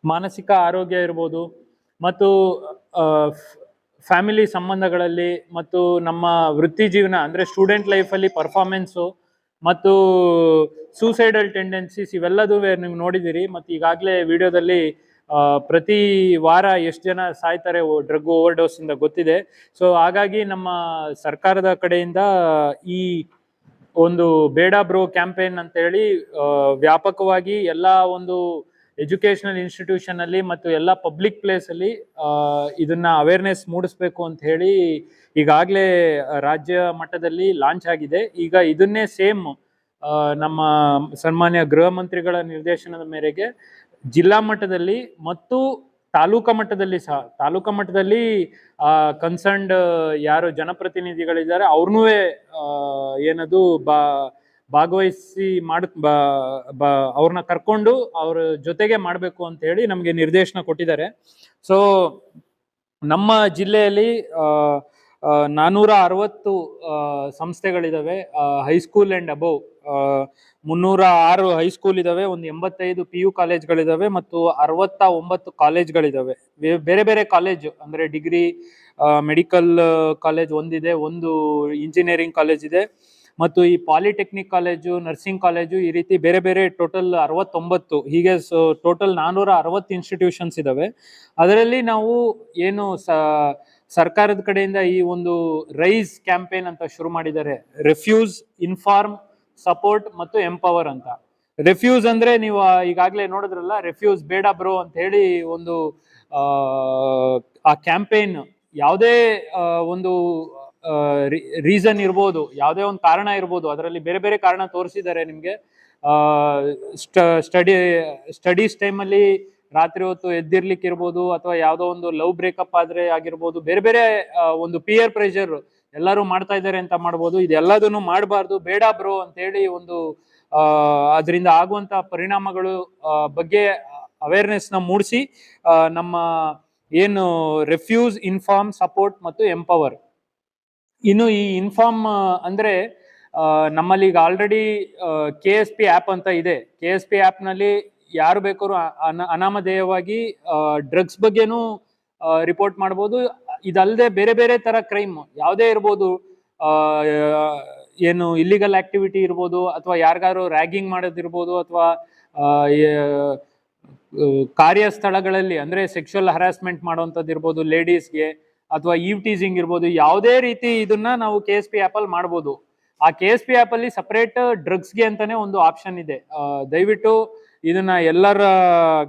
ಮಾನಸಿಕ ಆರೋಗ್ಯ ಇರ್ಬೋದು, ಮತ್ತು ಫ್ಯಾಮಿಲಿ ಸಂಬಂಧಗಳಲ್ಲಿ, ಮತ್ತು ನಮ್ಮ ವೃತ್ತಿ ಜೀವನ ಅಂದರೆ ಸ್ಟೂಡೆಂಟ್ ಲೈಫಲ್ಲಿ ಪರ್ಫಾರ್ಮೆನ್ಸು, ಮತ್ತು ಸೂಸೈಡಲ್ ಟೆಂಡೆನ್ಸೀಸ್ ಇವೆಲ್ಲದೂ ನೀವು ನೋಡಿದ್ದೀರಿ. ಮತ್ತು ಈಗಾಗಲೇ ವಿಡಿಯೋದಲ್ಲಿ ಪ್ರತಿ ವಾರ ಎಷ್ಟು ಜನ ಸಾಯ್ತಾರೆ ಡ್ರಗ್ ಓವರ್ ಡೋಸ್ ಇಂದ ಗೊತ್ತಿದೆ. ಸೊ ಹಾಗಾಗಿ ನಮ್ಮ ಸರ್ಕಾರದ ಕಡೆಯಿಂದ ಈ ಒಂದು ಬೇಡ ಬ್ರೋ ಕ್ಯಾಂಪೇನ್ ಅಂತ ಹೇಳಿ ವ್ಯಾಪಕವಾಗಿ ಎಲ್ಲ ಒಂದು ಎಜುಕೇಶನಲ್ ಇನ್ಸ್ಟಿಟ್ಯೂಷನ್ ಅಲ್ಲಿ ಮತ್ತು ಎಲ್ಲ ಪಬ್ಲಿಕ್ ಪ್ಲೇಸ್ ಅಲ್ಲಿ ಇದನ್ನ ಅವೇರ್ನೆಸ್ ಮೂಡಿಸ್ಬೇಕು ಅಂತ ಹೇಳಿ ಈಗಾಗಲೇ ರಾಜ್ಯ ಮಟ್ಟದಲ್ಲಿ ಲಾಂಚ್ ಆಗಿದೆ. ಈಗ ಇದನ್ನೇ ಸೇಮ್ ನಮ್ಮ ಸನ್ಮಾನ್ಯ ಗೃಹ ಮಂತ್ರಿಗಳ ನಿರ್ದೇಶನದ ಮೇರೆಗೆ ಜಿಲ್ಲಾ ಮಟ್ಟದಲ್ಲಿ ಮತ್ತು ತಾಲೂಕಾ ಮಟ್ಟದಲ್ಲಿ ಸಹ, ತಾಲೂಕಾ ಮಟ್ಟದಲ್ಲಿ ಕನ್ಸರ್ನ್ಡ್ ಯಾರು ಜನಪ್ರತಿನಿಧಿಗಳಿದ್ದಾರೆ ಅವ್ರನ್ನೂ ಏನದು ಭಾಗವಹಿಸಿ ಅವ್ರನ್ನ ಕರ್ಕೊಂಡು ಅವ್ರ ಜೊತೆಗೆ ಮಾಡಬೇಕು ಅಂತ ಹೇಳಿ ನಮಗೆ ನಿರ್ದೇಶನ ಕೊಟ್ಟಿದ್ದಾರೆ. ಸೊ ನಮ್ಮ ಜಿಲ್ಲೆಯಲ್ಲಿ 460 ಸಂಸ್ಥೆಗಳಿದಾವೆ, ಹೈಸ್ಕೂಲ್ ಅಂಡ್ ಅಬೌವ್ 306 ಹೈಸ್ಕೂಲ್ ಇದಾವೆ, ಒಂದು 85 PU ಕಾಲೇಜ್ಗಳಿದಾವೆ ಮತ್ತು 69 ಕಾಲೇಜ್ಗಳಿದಾವೆ. ಬೇರೆ ಬೇರೆ ಕಾಲೇಜ್ ಅಂದ್ರೆ ಡಿಗ್ರಿ, ಮೆಡಿಕಲ್ ಕಾಲೇಜ್ ಒಂದಿದೆ, ಒಂದು ಇಂಜಿನಿಯರಿಂಗ್ ಕಾಲೇಜ್ ಇದೆ, ಮತ್ತು ಈ ಪಾಲಿಟೆಕ್ನಿಕ್ ಕಾಲೇಜು, ನರ್ಸಿಂಗ್ ಕಾಲೇಜು, ಈ ರೀತಿ ಬೇರೆ ಬೇರೆ ಟೋಟಲ್ 69 ಹೀಗೆ ಟೋಟಲ್ 460 ಇನ್ಸ್ಟಿಟ್ಯೂಷನ್ಸ್ ಇದಾವೆ. ಅದರಲ್ಲಿ ನಾವು ಏನು ಸರ್ಕಾರದ ಕಡೆಯಿಂದ ಈ ಒಂದು ರೈಸ್ ಕ್ಯಾಂಪೇನ್ ಅಂತ ಶುರು ಮಾಡಿದ್ದಾರೆ, ರೆಫ್ಯೂಸ್, ಇನ್ಫಾರ್ಮ್, ಸಪೋರ್ಟ್ ಮತ್ತು ಎಂಪವರ್ ಅಂತ. ರೆಫ್ಯೂಸ್ ಅಂದ್ರೆ ನೀವು ಈಗಾಗಲೇ ನೋಡಿದ್ರಲ್ಲ, ರೆಫ್ಯೂಸ್ ಬೇಡ ಬ್ರೋ ಅಂತ ಹೇಳಿ ಒಂದು ಆ ಕ್ಯಾಂಪೇನ್ ಯಾವುದೇ ಒಂದು ರೀಸನ್ ಇರ್ಬೋದು, ಯಾವುದೇ ಒಂದು ಕಾರಣ ಇರ್ಬೋದು, ಅದರಲ್ಲಿ ಬೇರೆ ಬೇರೆ ಕಾರಣ ತೋರಿಸಿದ್ದಾರೆ ನಿಮ್ಗೆ. ಸ್ಟಡೀಸ್ ಟೈಮಲ್ಲಿ ರಾತ್ರಿ ಹೊತ್ತು ಎದ್ದಿರ್ಲಿಕ್ಕೆ ಇರ್ಬೋದು, ಅಥವಾ ಯಾವುದೋ ಒಂದು ಲವ್ ಬ್ರೇಕಪ್ ಆದ್ರೆ ಆಗಿರ್ಬೋದು, ಬೇರೆ ಬೇರೆ ಒಂದು ಪಿಯರ್ ಪ್ರೆಷರ್ ಎಲ್ಲರೂ ಮಾಡ್ತಾ ಇದ್ದಾರೆ ಅಂತ ಮಾಡ್ಬೋದು. ಇದೆಲ್ಲದನ್ನು ಮಾಡಬಾರ್ದು, ಬೇಡ ಬ್ರೋ ಅಂತ ಹೇಳಿ ಒಂದು ಅದರಿಂದ ಆಗುವಂತ ಪರಿಣಾಮಗಳು ಬಗ್ಗೆ ಅವೇರ್ನೆಸ್ ನ ಮೂಡಿಸಿ ನಮ್ಮ ಏನು ರೆಫ್ಯೂಸ್, ಇನ್ಫಾರ್ಮ್, ಸಪೋರ್ಟ್ ಮತ್ತು ಎಂಪವರ್. ಇನ್ನು ಈ ಇನ್ಫಾರ್ಮ್ ಅಂದ್ರೆ ನಮ್ಮಲ್ಲಿ ಈಗ ಆಲ್ರೆಡಿ KSP ಆ್ಯಪ್ ಅಂತ ಇದೆ. KSP ಆ್ಯಪ್ ನಲ್ಲಿ ಯಾರು ಬೇಕಾದ್ರೂ ಅನಾಮಧೇಯವಾಗಿ ಡ್ರಗ್ಸ್ ಬಗ್ಗೆನೂ ರಿಪೋರ್ಟ್ ಮಾಡ್ಬೋದು. ಇದಲ್ಲದೆ ಬೇರೆ ಬೇರೆ ತರ ಕ್ರೈಮ್ ಯಾವುದೇ ಇರ್ಬೋದು, ಏನು ಇಲ್ಲಿಗಲ್ ಆಕ್ಟಿವಿಟಿ ಇರ್ಬೋದು, ಅಥವಾ ಯಾರಿಗಾರು ರ್ಯಾಗಿಂಗ್ ಮಾಡೋದಿರ್ಬೋದು, ಅಥವಾ ಕಾರ್ಯಸ್ಥಳಗಳಲ್ಲಿ ಅಂದ್ರೆ ಸೆಕ್ಷುವಲ್ ಹರಾಸ್ಮೆಂಟ್ ಮಾಡುವಂಥದ್ದು ಇರ್ಬೋದು ಲೇಡೀಸ್ಗೆ, ಅಥವಾ ಈವ್ ಟೀಸಿಂಗ್ ಇರ್ಬೋದು, ಯಾವುದೇ ರೀತಿ ಇದನ್ನ ನಾವು KSP ಆ್ಯಪ್ ಅಲ್ಲಿ ಮಾಡ್ಬೋದು. ಆ KSP ಆ್ಯಪ್ ಅಲ್ಲಿ ಸಪರೇಟ್ ಡ್ರಗ್ಸ್ಗೆ ಅಂತಾನೆ ಒಂದು ಆಪ್ಷನ್ ಇದೆ. ದಯವಿಟ್ಟು ಇದನ್ನ ಎಲ್ಲರ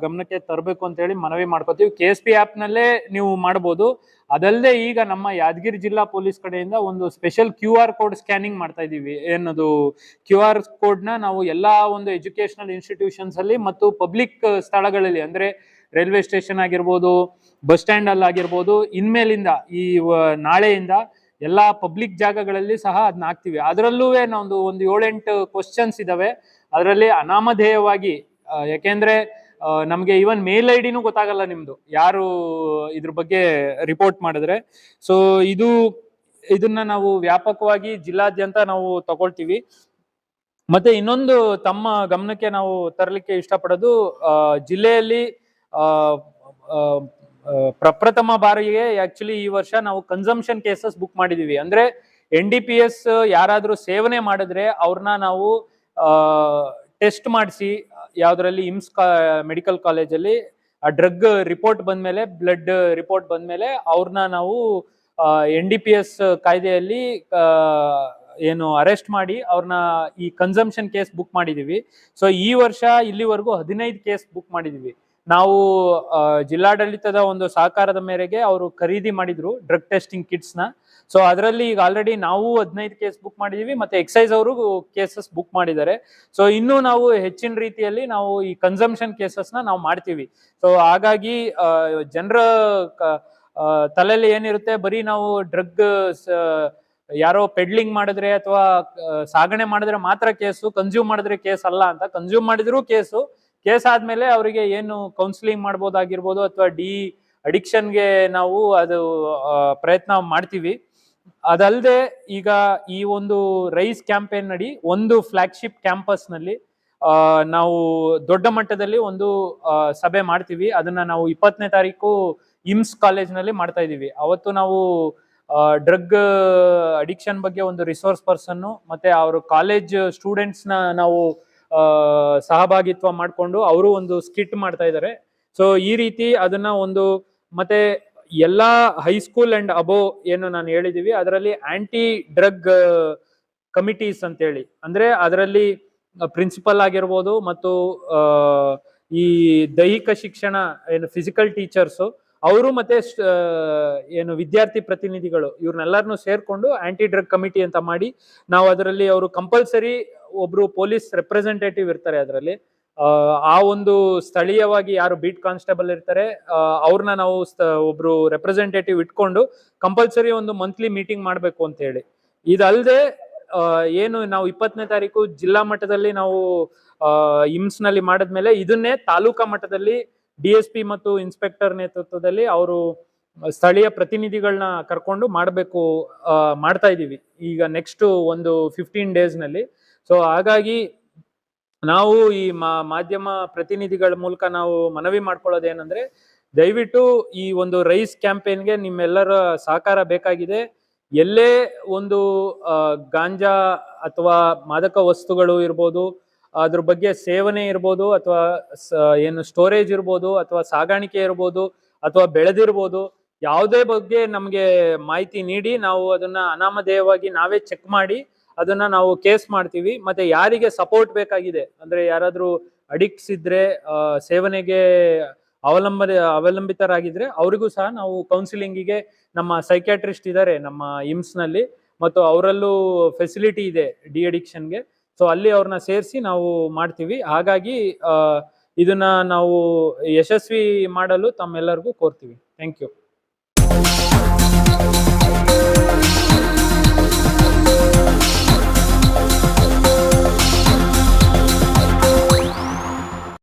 ಗಮನಕ್ಕೆ ತರಬೇಕು ಅಂತ ಹೇಳಿ ಮನವಿ ಮಾಡ್ಕೋತೀವಿ. KSP ಆ್ಯಪ್ ನಲ್ಲೇ ನೀವು ಮಾಡ್ಬೋದು. ಅದಲ್ಲದೆ ಈಗ ನಮ್ಮ ಯಾದಗಿರಿ ಜಿಲ್ಲಾ ಪೊಲೀಸ್ ಕಡೆಯಿಂದ ಒಂದು ಸ್ಪೆಷಲ್ QR ಕೋಡ್ ಸ್ಕ್ಯಾನಿಂಗ್ ಮಾಡ್ತಾ ಇದೀವಿ. ಏನದು QR ಕೋಡ್ ನ ನಾವು ಎಲ್ಲಾ ಒಂದು ಎಜುಕೇಶನಲ್ ಇನ್ಸ್ಟಿಟ್ಯೂಷನ್ಸ್ ಅಲ್ಲಿ ಮತ್ತು ಪಬ್ಲಿಕ್ ಸ್ಥಳಗಳಲ್ಲಿ ಅಂದ್ರೆ ರೈಲ್ವೆ ಸ್ಟೇಷನ್ ಆಗಿರ್ಬೋದು, ಬಸ್ ಸ್ಟ್ಯಾಂಡ್ ಅಲ್ಲಿ ಆಗಿರ್ಬೋದು, ಇನ್ಮೇಲಿಂದ ಈ ನಾಳೆಯಿಂದ ಎಲ್ಲಾ ಪಬ್ಲಿಕ್ ಜಾಗಗಳಲ್ಲಿ ಸಹ ಅದನ್ನ ಹಾಕ್ತಿವಿ. ಅದರಲ್ಲೂ ಒಂದು 7-8 ಕ್ವಶನ್ಸ್ ಇದಾವೆ. ಅದರಲ್ಲಿ ಅನಾಮಧೇಯವಾಗಿ, ಯಾಕೆಂದ್ರೆ ನಮ್ಗೆ ಇವನ್ ಮೇಲ್ ಐಡಿನೂ ಗೊತ್ತಾಗಲ್ಲ ನಿಮ್ದು ಯಾರು ಇದ್ರ ಬಗ್ಗೆ ರಿಪೋರ್ಟ್ ಮಾಡಿದ್ರೆ. ಸೊ ಇದನ್ನ ನಾವು ವ್ಯಾಪಕವಾಗಿ ಜಿಲ್ಲಾದ್ಯಂತ ನಾವು ತಗೊಳ್ತೀವಿ. ಮತ್ತೆ ಇನ್ನೊಂದು ತಮ್ಮ ಗಮನಕ್ಕೆ ನಾವು ತರಲಿಕ್ಕೆ ಇಷ್ಟಪಡೋದು, ಜಿಲ್ಲೆಯಲ್ಲಿ ಪ್ರಪ್ರಥಮ ಬಾರಿಗೆ ಆಕ್ಚುಲಿ ಈ ವರ್ಷ ನಾವು ಕನ್ಸಂಪ್ಷನ್ ಕೇಸಸ್ ಬುಕ್ ಮಾಡಿದೀವಿ. ಅಂದ್ರೆ NDPS ಯಾರಾದ್ರೂ ಸೇವನೆ ಮಾಡಿದ್ರೆ ಅವ್ರನ್ನ ನಾವು ಟೆಸ್ಟ್ ಮಾಡಿಸಿ, ಯಾವ್ದ್ರಲ್ಲಿ ಇಮ್ಸ್ ಮೆಡಿಕಲ್ ಕಾಲೇಜಲ್ಲಿ ಆ ಡ್ರಗ್ ರಿಪೋರ್ಟ್ ಬಂದ್ಮೇಲೆ, ಬ್ಲಡ್ ರಿಪೋರ್ಟ್ ಬಂದ್ಮೇಲೆ ಅವ್ರನ್ನ ನಾವು NDPS ಕಾಯ್ದೆಯಲ್ಲಿ ಏನು ಅರೆಸ್ಟ್ ಮಾಡಿ ಅವ್ರನ್ನ ಈ ಕನ್ಸಂಪ್ಷನ್ ಕೇಸ್ ಬುಕ್ ಮಾಡಿದೀವಿ. ಸೊ ಈ ವರ್ಷ ಇಲ್ಲಿವರೆಗೂ 15 ಕೇಸ್ ಬುಕ್ ಮಾಡಿದೀವಿ. ನಾವು ಜಿಲ್ಲಾಡಳಿತದ ಒಂದು ಸಹಕಾರದ ಮೇರೆಗೆ ಅವರು ಖರೀದಿ ಮಾಡಿದ್ರು ಡ್ರಗ್ ಟೆಸ್ಟಿಂಗ್ ಕಿಟ್ಸ್ ನ. ಸೊ ಅದರಲ್ಲಿ ಈಗ ಆಲ್ರೆಡಿ ನಾವು 15 ಕೇಸ್ ಬುಕ್ ಮಾಡಿದೀವಿ, ಮತ್ತೆ ಎಕ್ಸೈಸ್ ಅವರು ಕೇಸಸ್ ಬುಕ್ ಮಾಡಿದ್ದಾರೆ. ಸೊ ಇನ್ನು ನಾವು ಹೆಚ್ಚಿನ ರೀತಿಯಲ್ಲಿ ನಾವು ಈ ಕನ್ಸಂಪ್ಷನ್ ಕೇಸಸ್ ನ ನಾವು ಮಾಡ್ತೀವಿ. ಸೊ ಹಾಗಾಗಿ ಜನರ ತಲೆಯಲ್ಲಿ ಏನಿರುತ್ತೆ, ಬರೀ ನಾವು ಡ್ರಗ್ ಯಾರೋ ಪೆಡ್ಲಿಂಗ್ ಮಾಡಿದ್ರೆ ಅಥವಾ ಸಾಗಣೆ ಮಾಡಿದ್ರೆ ಮಾತ್ರ ಕೇಸು, ಕನ್ಸ್ಯೂಮ್ ಮಾಡಿದ್ರೆ ಕೇಸ್ ಅಲ್ಲ ಅಂತ. ಕನ್ಸ್ಯೂಮ್ ಮಾಡಿದ್ರು ಕೇಸ್ ಆದ್ಮೇಲೆ ಅವರಿಗೆ ಏನು ಕೌನ್ಸಿಲಿಂಗ್ ಮಾಡ್ಬೋದಾಗಿರ್ಬೋದು, ಅಥವಾ ಅಡಿಕ್ಷನ್ಗೆ ನಾವು ಅದು ಪ್ರಯತ್ನ ಮಾಡ್ತೀವಿ. ಅದಲ್ಲದೆ ಈಗ ಈ ಒಂದು ರೈಸ್ ಕ್ಯಾಂಪೇನ್ ನಡಿ ಒಂದು ಫ್ಲಾಗ್ಶಿಪ್ ಕ್ಯಾಂಪಸ್ ನಲ್ಲಿ ನಾವು ದೊಡ್ಡ ಮಟ್ಟದಲ್ಲಿ ಒಂದು ಸಭೆ ಮಾಡ್ತೀವಿ. ಅದನ್ನ ನಾವು 20ನೇ ತಾರೀಕು ಇಮ್ಸ್ ಕಾಲೇಜ್ನಲ್ಲಿ ಮಾಡ್ತಾ ಇದೀವಿ. ಅವತ್ತು ನಾವು ಡ್ರಗ್ ಅಡಿಕ್ಷನ್ ಬಗ್ಗೆ ಒಂದು ರಿಸೋರ್ಸ್ ಪರ್ಸನ್ ಮತ್ತೆ ಅವರು ಕಾಲೇಜ್ ಸ್ಟೂಡೆಂಟ್ಸ್ ನ ನಾವು ಸಹಭಾಗಿತ್ವ ಮಾಡ್ಕೊಂಡು ಅವರು ಒಂದು ಸ್ಕಿಟ್ ಮಾಡ್ತಾ ಇದ್ದಾರೆ. ಸೊ ಈ ರೀತಿ ಅದನ್ನ ಒಂದು ಮತ್ತೆ ಎಲ್ಲಾ ಹೈಸ್ಕೂಲ್ ಅಂಡ್ ಅಬೋ ಏನು ನಾನು ಹೇಳಿದೀವಿ ಅದರಲ್ಲಿ ಆಂಟಿ ಡ್ರಗ್ ಕಮಿಟೀಸ್ ಅಂತ ಹೇಳಿ, ಅಂದ್ರೆ ಅದರಲ್ಲಿ ಪ್ರಿನ್ಸಿಪಲ್ ಆಗಿರ್ಬೋದು ಮತ್ತು ಈ ದೈಹಿಕ ಶಿಕ್ಷಣ ಏನು ಫಿಸಿಕಲ್ ಟೀಚರ್ಸ್ ಅವರು ಮತ್ತೆ ಏನು ವಿದ್ಯಾರ್ಥಿ ಪ್ರತಿನಿಧಿಗಳು ಇವ್ರನ್ನೆಲ್ಲರನ್ನು ಸೇರ್ಕೊಂಡು ಆಂಟಿ ಡ್ರಗ್ ಕಮಿಟಿ ಅಂತ ಮಾಡಿ ನಾವು ಅದರಲ್ಲಿ ಅವರು ಕಂಪಲ್ಸರಿ ಒಬ್ರು ಪೊಲೀಸ್ ರೆಪ್ರೆಸೆಂಟೇಟಿವ್ ಇರ್ತಾರೆ. ಅದರಲ್ಲಿ ಆ ಒಂದು ಸ್ಥಳೀಯವಾಗಿ ಯಾರು ಬೀಟ್ ಕಾನ್ಸ್ಟೇಬಲ್ ಇರ್ತಾರೆ ಅವ್ರನ್ನ ನಾವು ಒಬ್ರು ರೆಪ್ರೆಸೆಂಟೇಟಿವ್ ಇಟ್ಕೊಂಡು ಕಂಪಲ್ಸರಿ ಒಂದು ಮಂತ್ಲಿ ಮೀಟಿಂಗ್ ಮಾಡ್ಬೇಕು ಅಂತ ಹೇಳಿ. ಇದಲ್ಲದೆ ಏನು ನಾವು 20ನೇ ತಾರೀಕು ಜಿಲ್ಲಾ ಮಟ್ಟದಲ್ಲಿ ನಾವು ಇಮ್ಸ್ ನಲ್ಲಿ ಮಾಡಿದ್ಮೇಲೆ ಇದನ್ನೇ ತಾಲೂಕಾ ಮಟ್ಟದಲ್ಲಿ DSP ಮತ್ತು ಇನ್ಸ್ಪೆಕ್ಟರ್ ನೇತೃತ್ವದಲ್ಲಿ ಅವರು ಸ್ಥಳೀಯ ಪ್ರತಿನಿಧಿಗಳನ್ನ ಕರ್ಕೊಂಡು ಮಾಡ್ತಾ ಇದೀವಿ ಈಗ ನೆಕ್ಸ್ಟ್ ಒಂದು 15 days ನಲ್ಲಿ. ಸೊ ಹಾಗಾಗಿ ನಾವು ಈ ಮಾಧ್ಯಮ ಪ್ರತಿನಿಧಿಗಳ ಮೂಲಕ ನಾವು ಮನವಿ ಮಾಡ್ಕೊಳ್ಳೋದೇನಂದ್ರೆ, ದಯವಿಟ್ಟು ಈ ಒಂದು ರೈಸ್ ಕ್ಯಾಂಪೇನ್ಗೆ ನಿಮ್ಮೆಲ್ಲರ ಸಹಕಾರ ಬೇಕಾಗಿದೆ. ಎಲ್ಲೇ ಒಂದು ಗಾಂಜಾ ಅಥವಾ ಮಾದಕ ವಸ್ತುಗಳು ಇರ್ಬೋದು, ಅದ್ರ ಬಗ್ಗೆ ಸೇವನೆ ಇರ್ಬೋದು, ಅಥವಾ ಏನು ಸ್ಟೋರೇಜ್ ಇರ್ಬೋದು, ಅಥವಾ ಸಾಗಾಣಿಕೆ ಇರ್ಬೋದು, ಅಥವಾ ಬೆಳೆದಿರ್ಬೋದು, ಯಾವುದೇ ಬಗ್ಗೆ ನಮ್ಗೆ ಮಾಹಿತಿ ನೀಡಿ ನಾವು ಅದನ್ನ ಅನಾಮಧೇಯವಾಗಿ ನಾವೇ ಚೆಕ್ ಮಾಡಿ ಅದನ್ನ ನಾವು ಕೇಸ್ ಮಾಡ್ತೀವಿ. ಮತ್ತೆ ಯಾರಿಗೆ ಸಪೋರ್ಟ್ ಬೇಕಾಗಿದೆ ಅಂದ್ರೆ ಯಾರಾದ್ರೂ ಅಡಿಕ್ಟ್ಸ್ ಇದ್ರೆ ಸೇವನೆಗೆ ಅವಲಂಬಿತರಾಗಿದ್ರೆ ಅವರಿಗೂ ಸಹ ನಾವು ಕೌನ್ಸಿಲಿಂಗಿಗೆ ನಮ್ಮ ಸೈಕ್ಯಾಟ್ರಿಸ್ಟ್ ಇದ್ದಾರೆ ನಮ್ಮ ಇಮ್ಸ್ ನಲ್ಲಿ, ಮತ್ತು ಅವರಲ್ಲೂ ಫೆಸಿಲಿಟಿ ಇದೆ ಡಿ ಅಡಿಕ್ಷನ್ಗೆ. ಸೊ ಅಲ್ಲಿ ಅವ್ರನ್ನ ಸೇರಿಸಿ ನಾವು ಮಾಡ್ತೀವಿ. ಹಾಗಾಗಿ ಇದನ್ನ ನಾವು ಯಶಸ್ವಿ ಮಾಡಲು ತಮ್ಮೆಲ್ಲರಿಗೂ ಕೋರ್ತೀವಿ. Thank you.